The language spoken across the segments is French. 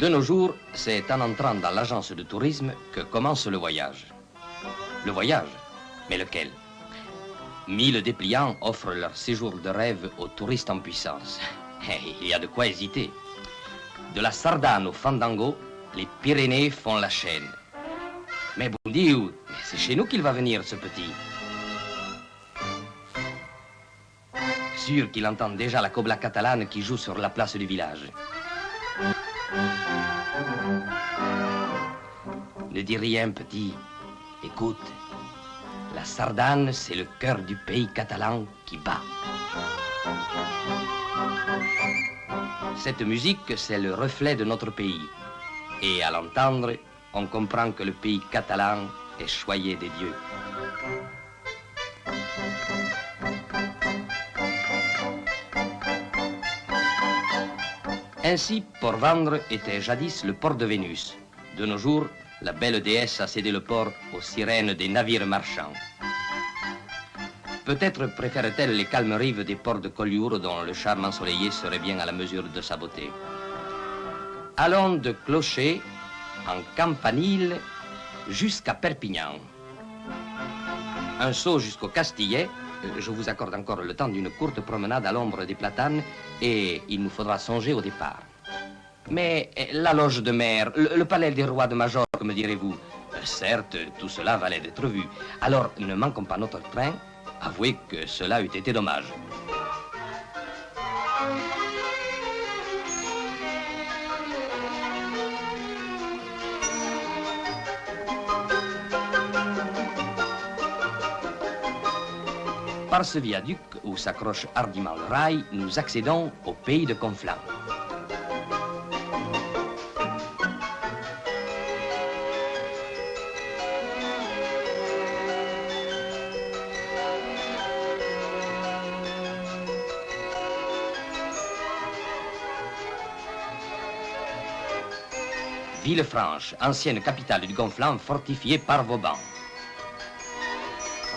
De nos jours, c'est en entrant dans l'agence de tourisme que commence le voyage. Le voyage? Mais lequel? 1000 dépliants offrent leur séjour de rêve aux touristes en puissance. Il y a de quoi hésiter. De la Sardane au Fandango, les Pyrénées font la chaîne. Mais bon Dieu, c'est chez nous qu'il va venir, ce petit. Sûr qu'il entend déjà la cobla catalane qui joue sur la place du village. Ne dis rien, petit. Écoute, la Sardane, c'est le cœur du pays catalan qui bat. Cette musique, c'est le reflet de notre pays. Et à l'entendre, on comprend que le pays catalan est choyé des dieux. Ainsi, Port-Vendre était jadis le port de Vénus. De nos jours, la belle déesse a cédé le port aux sirènes des navires marchands. Peut-être préfère-t-elle les calmes rives des ports de Collioure dont le charme ensoleillé serait bien à la mesure de sa beauté. Allons de Clocher en Campanile jusqu'à Perpignan. Un saut jusqu'au Castillet. Je vous accorde encore le temps d'une courte promenade à l'ombre des platanes et il nous faudra songer au départ. Mais la loge de mer, le palais des rois de Majorque, me direz-vous? Certes, tout cela valait d'être vu. Alors, ne manquons pas notre train. Avouez que cela eût été dommage. Par ce viaduc où s'accroche hardiment le rail, nous accédons au pays de Conflans. Villefranche, ancienne capitale du Conflans, fortifiée par Vauban.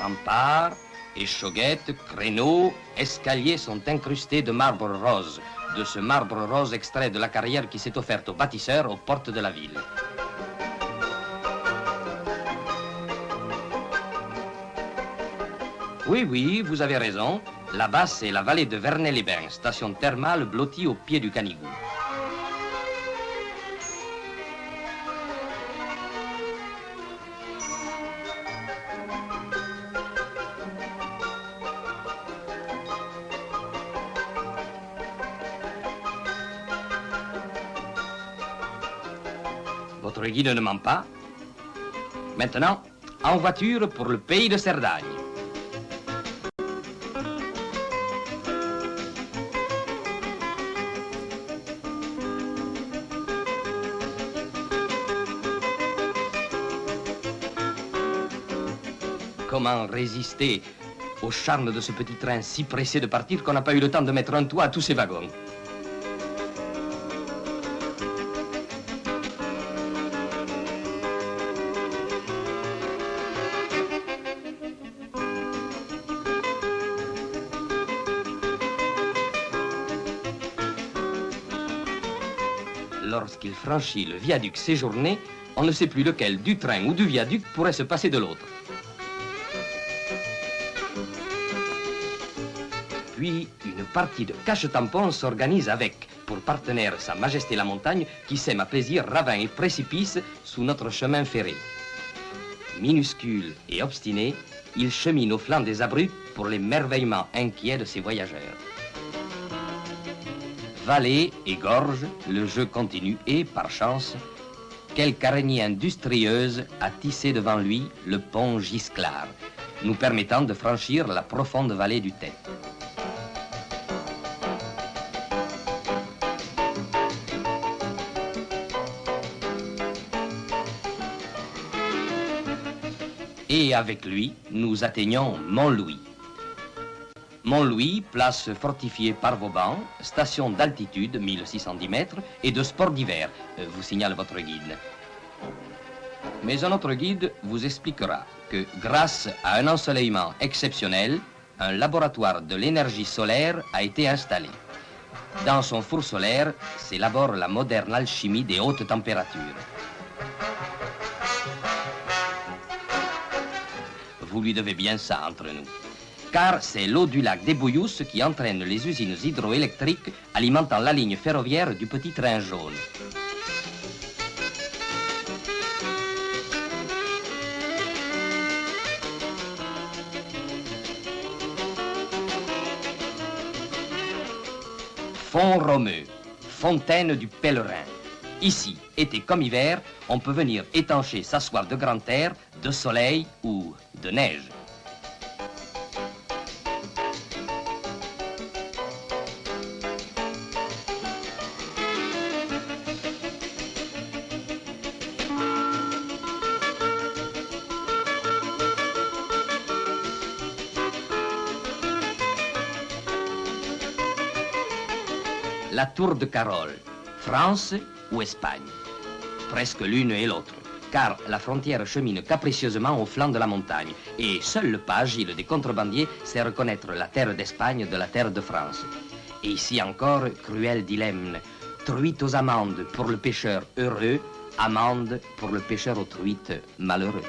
Remparts, échauguettes, créneaux, escaliers sont incrustés de marbre rose. De ce marbre rose extrait de la carrière qui s'est offerte aux bâtisseurs aux portes de la ville. Oui, vous avez raison. Là-bas, c'est la vallée de Vernay-les-Bains, station thermale blottie au pied du Canigou. Votre guide ne ment pas. Maintenant, en voiture pour le pays de Cerdagne. Comment résister au charme de ce petit train si pressé de partir qu'on n'a pas eu le temps de mettre un toit à tous ces wagons? Lorsqu'il franchit le viaduc séjourné, on ne sait plus lequel du train ou du viaduc pourrait se passer de l'autre. Puis, une partie de cache-tampon s'organise avec, pour partenaire, Sa Majesté la Montagne, qui sème à plaisir ravins et précipices sous notre chemin ferré. Minuscule et obstiné, il chemine au flanc des abrupts pour l'émerveillement inquiet de ses voyageurs. Vallée et gorge, le jeu continue et, par chance, quelque araignée industrieuse a tissé devant lui le pont Gisclar, nous permettant de franchir la profonde vallée du Tête. Et avec lui, nous atteignons Montlouis. Montlouis, place fortifiée par Vauban, station d'altitude, 1610 mètres, et de sport d'hiver, vous signale votre guide. Mais un autre guide vous expliquera que grâce à un ensoleillement exceptionnel, un laboratoire de l'énergie solaire a été installé. Dans son four solaire s'élabore la moderne alchimie des hautes températures. Vous lui devez bien ça entre nous. Car c'est l'eau du lac des Bouillousses qui entraîne les usines hydroélectriques alimentant la ligne ferroviaire du petit train jaune. Font Romeu, fontaine du pèlerin. Ici, été comme hiver, on peut venir étancher, s'asseoir de grand air, de soleil ou de neige. La tour de Carole, France ou Espagne? Presque l'une et l'autre, car la frontière chemine capricieusement au flanc de la montagne, et seul le pas agile des contrebandiers sait reconnaître la terre d'Espagne de la terre de France. Et ici encore, cruel dilemme, truite aux amandes pour le pêcheur heureux, amande pour le pêcheur aux truites malheureux.